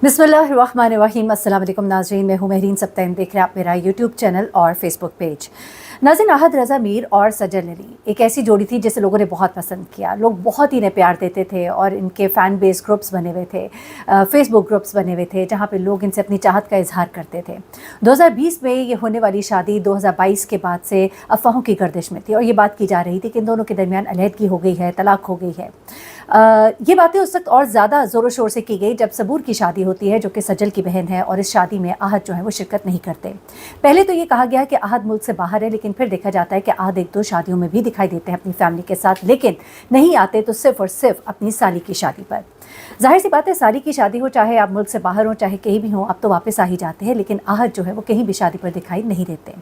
बिस्मिल्लाहिर्रहमानिर्रहीम। अस्सलाम वालेकुम नाज़रीन, मैं हूँ महरीन सब्तैन, देख रहे हैं आप मेरा यूट्यूब चैनल और फेसबुक पेज। नाज़रीन, आहद रज़ा मीर और सजल अली एक ऐसी जोड़ी थी जिसे लोगों ने बहुत पसंद किया। लोग बहुत ही इन्हें प्यार देते थे और इनके फ़ैन बेस ग्रुप्स बने हुए थे, फेसबुक ग्रुप्स बने हुए थे जहाँ पे लोग इनसे अपनी चाहत का इजहार करते थे। 2020 में ये होने वाली शादी 2022 के बाद से अफवाहों की गर्दिश में थी और ये बात की जा रही थी कि इन दोनों के दरमियान अलहदगी हो गई है, तलाक हो गई है। ये बातें उस वक्त और ज़्यादा ज़ोरों शोर से की गई जब सबूर की शादी होती है, जो कि सजल की बहन है, और इस शादी में आहद जो है वो शिरकत नहीं करते। पहले तो ये कहा गया कि आहद मुल्क से बाहर है, लेकिन फिर देखा जाता है कि आहद एक दो शादियों में भी दिखाई देते हैं अपनी फैमिली के साथ, लेकिन नहीं आते तो सिर्फ और सिर्फ अपनी साली की शादी पर। जाहिर सी बात है, साली की शादी हो, चाहे आप मुल्क से बाहर हो चाहे कहीं भी हो, आप तो वापस आ ही जाते हैं, लेकिन आहद जो है वो कहीं भी शादी पर दिखाई नहीं देते।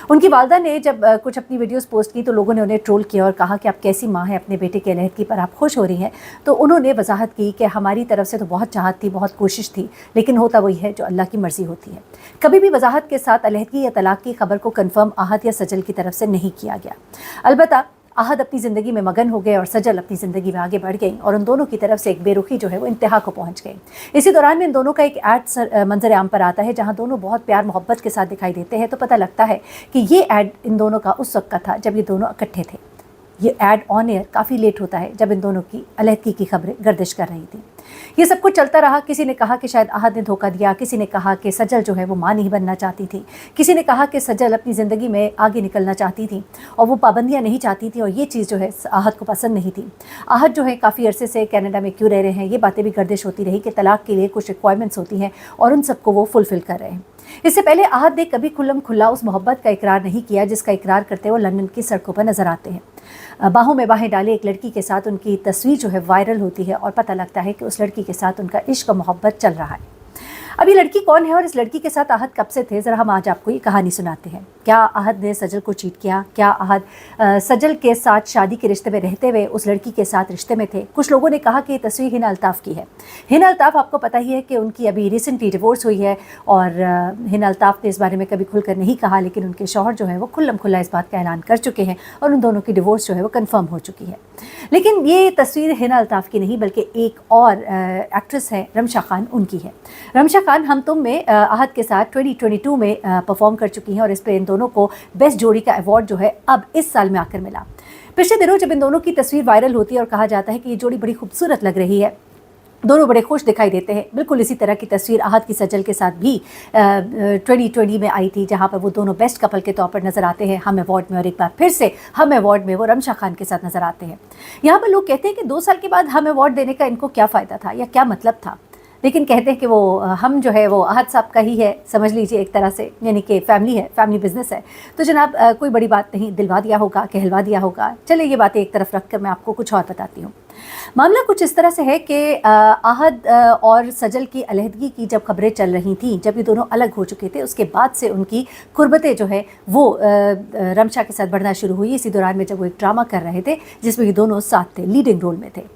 उनकी वालदा ने जब कुछ अपनी वीडियोस पोस्ट की तो लोगों ने उन्हें ट्रोल किया और कहा कि आप कैसी माँ है, अपने बेटे की अलहदगी पर आप खुश हो रही हैं। तो उन्होंने वजाहत की कि हमारी तरफ से तो बहुत चाहत थी, बहुत कोशिश थी, लेकिन होता वही है जो अल्लाह की मर्ज़ी होती है। कभी भी वजाहत के साथ अलहदगी या तलाक की खबर को कन्फर्म आहद या सजल की तरफ से नहीं किया गया। अलबत्ता आहद अपनी ज़िंदगी में मगन हो गए और सजल अपनी ज़िंदगी में आगे बढ़ गई और उन दोनों की तरफ से एक बेरुखी जो है वो इंतहा को पहुंच गई। इसी दौरान में इन दोनों का एक ऐड मंजर आम पर आता है जहां दोनों बहुत प्यार मोहब्बत के साथ दिखाई देते हैं। तो पता लगता है कि ये ऐड इन दोनों का उस वक्त का था जब ये दोनों इकट्ठे थे। ये ऐड ऑन एयर काफ़ी लेट होता है जब इन दोनों की अलहदगी की खबरें गर्दिश कर रही थी। ये सब कुछ चलता रहा। किसी ने कहा कि शायद आहद ने धोखा दिया, किसी ने कहा कि सजल जो है वो माँ नहीं बनना चाहती थी, किसी ने कहा कि सजल अपनी ज़िंदगी में आगे निकलना चाहती थी और वो पाबंदियाँ नहीं चाहती थी और ये चीज़ जो है आहद को पसंद नहीं थी। आहद जो है काफ़ी अरसे से कनाडा में क्यों रह रहे हैं, ये बातें भी गर्दिश होती रही कि तलाक के लिए कुछ रिक्वायरमेंट्स होती हैं और उन सबको वो फुलफ़िल कर रहे हैं। इससे पहले आहद ने कभी खुल्लम खुल्ला उस मोहब्बत का इकरार नहीं किया जिसका इकरार करते वो लंदन की सड़कों पर नजर आते हैं। बाहों में बाहें डाले एक लड़की के साथ उनकी तस्वीर जो है वायरल होती है और पता लगता है कि उस लड़की के साथ उनका इश्क और मोहब्बत चल रहा है। अब ये लड़की कौन है और इस लड़की के साथ आहद कब से थे, ज़रा हम आज आपको ये कहानी सुनाते हैं। क्या आहद ने सजल को चीट किया? क्या आहद सजल के साथ शादी के रिश्ते में रहते हुए उस लड़की के साथ रिश्ते में थे? कुछ लोगों ने कहा कि ये तस्वीर हिना अल्ताफ़ की है। हिना अल्ताफ़ आपको पता ही है कि उनकी अभी रिसेंटली डिवोर्स हुई है और हिना अल्ताफ़ ने इस बारे में कभी खुलकर नहीं कहा, लेकिन उनके शौहर जो है वो खुल्लम खुल्ला इस बात का ऐलान कर चुके हैं और उन दोनों की डिवोर्स जो है वो कन्फर्म हो चुकी है। लेकिन ये तस्वीर हिना अल्ताफ़ की नहीं बल्कि एक और एक्ट्रेस है, रमशा खान, उनकी है। रमशा खान हम तुम में आहद के साथ 2022 में परफॉर्म कर चुकी हैं और इस पर इन दोनों को बेस्ट जोड़ी का अवार्ड जो है अब इस साल में आकर मिला। पिछले दिनों जब इन दोनों की तस्वीर वायरल होती है और कहा जाता है कि ये जोड़ी बड़ी खूबसूरत लग रही है, दोनों बड़े खुश दिखाई देते हैं, बिल्कुल इसी तरह की तस्वीर आहद की सजल के साथ भी 2020 में आई थी, जहां पर वो दोनों बेस्ट कपल के तौर पर नजर आते हैं हम अवार्ड में, और एक बार फिर से हम अवार्ड में वो रमशा खान के साथ नजर आते हैं। यहाँ पर लोग कहते हैं कि 2 साल के बाद हम अवार्ड देने का इनको क्या फ़ायदा था या क्या मतलब था, लेकिन कहते हैं कि वो हम जो है वो आहद साहब का ही है, समझ लीजिए एक तरह से, यानी कि फैमिली है, फैमिली बिजनेस है। तो जनाब कोई बड़ी बात नहीं, दिलवा दिया होगा, कहलवा दिया होगा। चलिए ये बातें एक तरफ रख कर मैं आपको कुछ और बताती हूँ। मामला कुछ इस तरह से है कि आहद और सजल की अलहदगी की जब खबरें चल रही थीं, जब ये दोनों अलग हो चुके थे, उसके बाद से उनकी कुर्बतें जो है वो रमशा के साथ बढ़ना शुरू हुई। इसी दौरान में जब वो एक ड्रामा कर रहे थे जिसमें ये दोनों साथ थे, लीडिंग रोल में थे।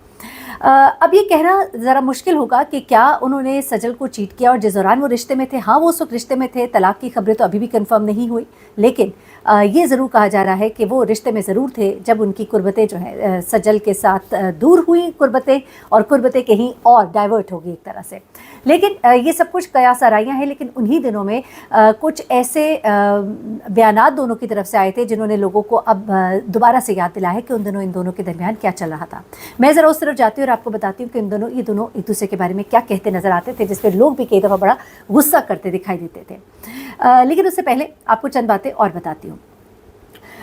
अब ये कहना ज़रा मुश्किल होगा कि क्या उन्होंने सजल को चीट किया और जिस दौरान वो रिश्ते में थे, हाँ वो उस वक्त रिश्ते में थे, तलाक की खबरें तो अभी भी कंफर्म नहीं हुई, लेकिन ये ज़रूर कहा जा रहा है कि वो रिश्ते में ज़रूर थे जब उनकी कुर्बतें जो है सजल के साथ दूर हुई कुर्बतें, और कुर्बतें कहीं और डाइवर्ट हो गई एक तरह से। लेकिन ये सब कुछ कयास आराइयाँ हैं, लेकिन उन्हीं दिनों में कुछ ऐसे बयानात दोनों की तरफ से आए थे जिन्होंने लोगों को अब दोबारा से याद दिलाया है कि उन दिनों इन दोनों के दरमियान क्या चल रहा था। मैं ज़रा उस तरफ जाती हूँ और आपको बताती हूँ कि ये दोनों एक दूसरे के बारे में क्या कहते नज़र आते थे, जिस पर लोग भी कई दफ़ा बड़ा गुस्सा करते दिखाई देते थे। लेकिन उससे पहले आपको चंद बातें और बताती हूँ।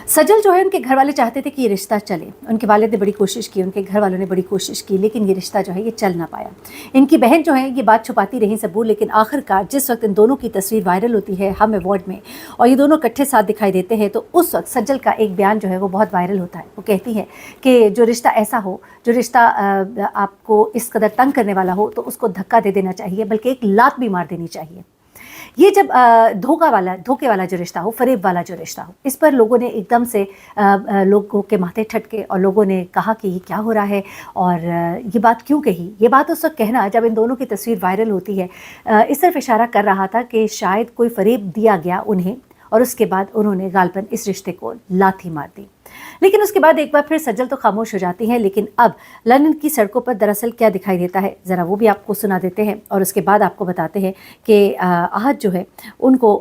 सजल जो है, उनके घर वाले चाहते थे कि ये रिश्ता चले, उनके वालिद ने बड़ी कोशिश की, उनके घर वालों ने बड़ी कोशिश की, लेकिन ये रिश्ता जो है ये चल ना पाया। इनकी बहन जो है ये बात छुपाती रही सबूर, लेकिन आखिरकार जिस वक्त इन दोनों की तस्वीर वायरल होती है हम अवार्ड में और ये दोनों इकट्ठे साथ दिखाई देते हैं, तो उस वक्त सजल का एक बयान जो है वो बहुत वायरल होता है। वो कहती है कि जो रिश्ता ऐसा हो, जो रिश्ता आपको इस कदर तंग करने वाला हो, तो उसको धक्का दे देना चाहिए, बल्कि एक लात भी मार देनी चाहिए। ये जब धोखे वाला जो रिश्ता हो, फरेब वाला जो रिश्ता हो, इस पर लोगों ने एकदम से लोगों के माथे ठटके और लोगों ने कहा कि ये क्या हो रहा है और ये बात क्यों कही। ये बात उस वक्त कहना जब इन दोनों की तस्वीर वायरल होती है, इस तरफ इशारा कर रहा था कि शायद कोई फरेब दिया गया उन्हें और उसके बाद उन्होंने गालबन इस रिश्ते को लाथी मार दी। लेकिन उसके बाद एक बार फिर सजल तो खामोश हो जाती हैं, लेकिन अब लंदन की सड़कों पर दरअसल क्या दिखाई देता है ज़रा वो भी आपको सुना देते हैं और उसके बाद आपको बताते हैं कि आहत जो है उनको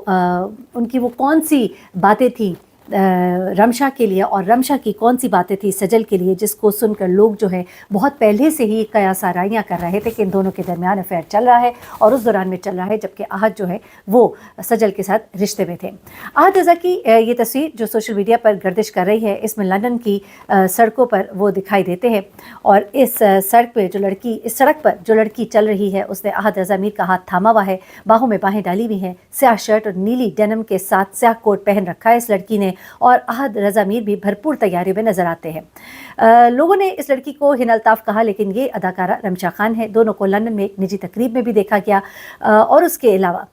उनकी वो कौन सी बातें थी रमशा के लिए और रमशा की कौन सी बातें थी सजल के लिए जिसको सुनकर लोग जो है बहुत पहले से ही कयास आराइयाँ कर रहे थे कि इन दोनों के दरमियान अफेयर चल रहा है और उस दौरान में चल रहा है जबकि आहत जो है वो सजल के साथ रिश्ते में थे। आहत रज़ा की ये तस्वीर जो सोशल मीडिया पर गर्दिश कर रही है, इसमें लंदन की सड़कों पर वो दिखाई देते हैं और इस सड़क पर जो लड़की चल रही है उसने आहत रज़ा मीर का हाथ थामा हुआ है, बाहों में बाहें डाली हुई हैं, स्याह शर्ट और नीली डेनिम के साथ स्याह कोट पहन रखा है इस लड़की ने और आहत रज़ा मीर भी भरपूर तैयारियों में नजर आते हैं। लोगों ने इस लड़की को हिना अल्ताफ कहा, लेकिन ये अदाकारा रमशा खान है। दोनों को लंदन में एक निजी तकरीब में भी देखा गया और उसके अलावा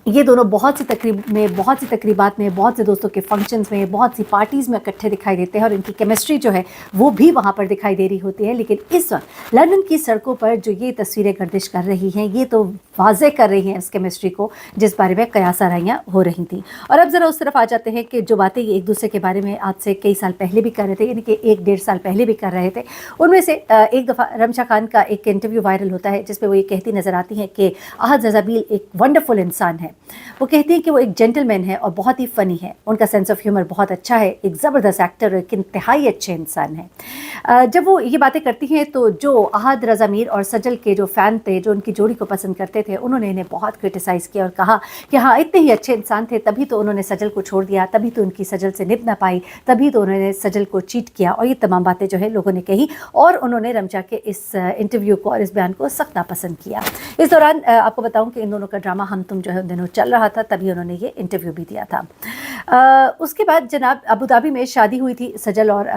ये दोनों बहुत सी तकरीबात में, बहुत से दोस्तों के फंक्शंस में, बहुत सी पार्टीज़ में इकट्ठे दिखाई देते हैं और इनकी केमिस्ट्री जो है वो भी वहाँ पर दिखाई दे रही होती है। लेकिन इस वक्त लंदन की सड़कों पर जो ये तस्वीरें गर्दिश कर रही हैं ये तो वाज़े कर रही हैं इस केमिस्ट्री को जिस बारे में कयास आराइयाँ हो रही थी। और अब ज़रा उस तरफ आ जाते हैं कि जो बातें ये एक दूसरे के बारे में आज से कई साल पहले भी कर रहे थे, यानी कि 1-1.5 साल पहले भी कर रहे थे, उनमें से एक दफ़ा रमशा खान का एक इंटरव्यू वायरल होता है जिसमें वो ये कहती नज़र आती हैं कि आहत रज़ा मीर एक वंडरफुल इंसान है। वो कहती हैं कि वो एक जेंटलमैन है और बहुत ही फ़नी है, उनका सेंस ऑफ ह्यूमर बहुत अच्छा है, एक ज़बरदस्त एक्टर, एक इंतहाई अच्छे इंसान है। जब वो ये बातें करती हैं तो जो आहत रज़ा मीर और सजल के जो फ़ैन थे, जो उनकी जोड़ी को पसंद करते थे, उन्होंने इन्हें बहुत क्रिटिसाइज़ किया और कहा कि हाँ इतने ही अच्छे इंसान थे तभी तो उन्होंने सजल को छोड़ दिया, तभी तो उनकी सजल से निभ ना पाई, तभी तो उन्होंने सजल को चीट किया और ये तमाम बातें जो है लोगों ने कही और उन्होंने रमशा के इस इंटरव्यू को और इस बयान को सख्त नापसंद किया। इस दौरान आपको बताऊं कि इन दोनों का ड्रामा हम तुम जो है उन दिनों चल रहा था, तभी उन्होंने ये इंटरव्यू भी दिया था। उसके बाद जनाब अबू धाबी में शादी हुई थी सजल और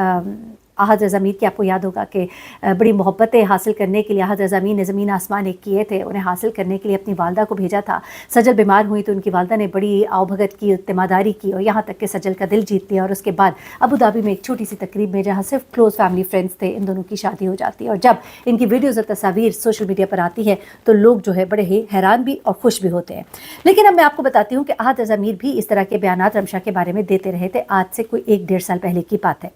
आहत रज़ा मीर की। आपको याद होगा कि बड़ी मोहब्बतें हासिल करने के लिए आहत रज़ा मीर ने ज़मीन आसमान एक किए थे, उन्हें हासिल करने के लिए अपनी वालदा को भेजा था। सजल बीमार हुई तो उनकी वालदा ने बड़ी आवभगत की, इत्तेमादारी की और यहाँ तक कि सजल का दिल जीत लिया और उसके बाद अबू धाबी में एक छोटी सी तकरीब में जहाँ सिर्फ क्लोज़ फैमिली फ्रेंड्स थे इन दोनों की शादी हो जाती है और जब इनकी वीडियोज़ और तस्वीर सोशल मीडिया पर आती है तो लोग जो है बड़े ही हैरान भी और खुश भी होते हैं। लेकिन अब मैं आपको बताती हूँ कि आहत रज़ा मीर भी इस तरह के बयानात रमशा के बारे में देते रहे थे, आज से कोई 1-1.5 साल पहले की बात है।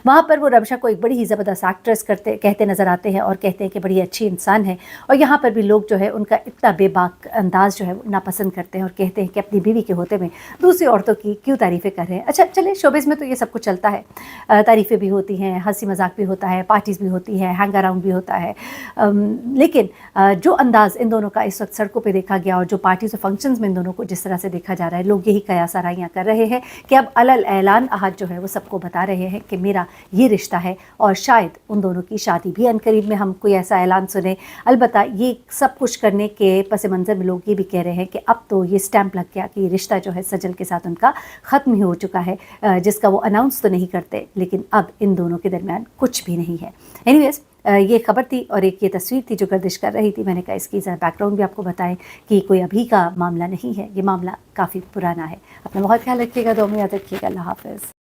वहाँ पर वो रमशा को एक बड़ी ही ज़बरदस्त एक्ट्रेस कहते नज़र आते हैं और कहते हैं कि बड़ी अच्छी इंसान है और यहाँ पर भी लोग जो है उनका इतना बेबाक अंदाज़ जो है नापसंद करते हैं और कहते हैं कि अपनी बीवी के होते में दूसरी औरतों की क्यों तारीफ़ें कर रहे हैं। अच्छा चले, शोबिज़ में तो ये सब कुछ चलता है, तारीफ़ें भी होती हैं, हंसी मजाक भी होता है, पार्टीज़ भी होती है, हैंग अराउंड भी होता है, लेकिन जो अंदाज़ इन दोनों का इस वक्त सड़कों पर देखा गया और जो पार्टीज़ और फंक्शंस में इन दोनों को जिस तरह से देखा जा रहा है, लोग यही कयास आराइयाँ कर रहे हैं कि अब अलल ऐलान आहत जो है वो सबको बता रहे हैं कि मेरा ये रिश्ता है और शायद उन दोनों की शादी भी अनकरीब में हम कोई ऐसा ऐलान सुने। अलबत्ता ये सब कुछ करने के पस मंज़र में लोग ये भी कह रहे हैं कि अब तो ये स्टैंप लग गया कि रिश्ता जो है सजल के साथ उनका ख़त्म ही हो चुका है, जिसका वो अनाउंस तो नहीं करते लेकिन अब इन दोनों के दरमियान कुछ भी नहीं है। एनीवेज़ ये खबर थी और एक ये तस्वीर थी जो गर्दिश कर रही थी। मैंने कहा इसकी ज़रा बैकग्राउंड भी आपको बताएं कि कोई अभी का मामला नहीं है, ये मामला काफ़ी पुराना है। अपना बहुत ख्याल रखिएगा, दुआ में याद रखिएगा। अल्लाह हाफ़िज़।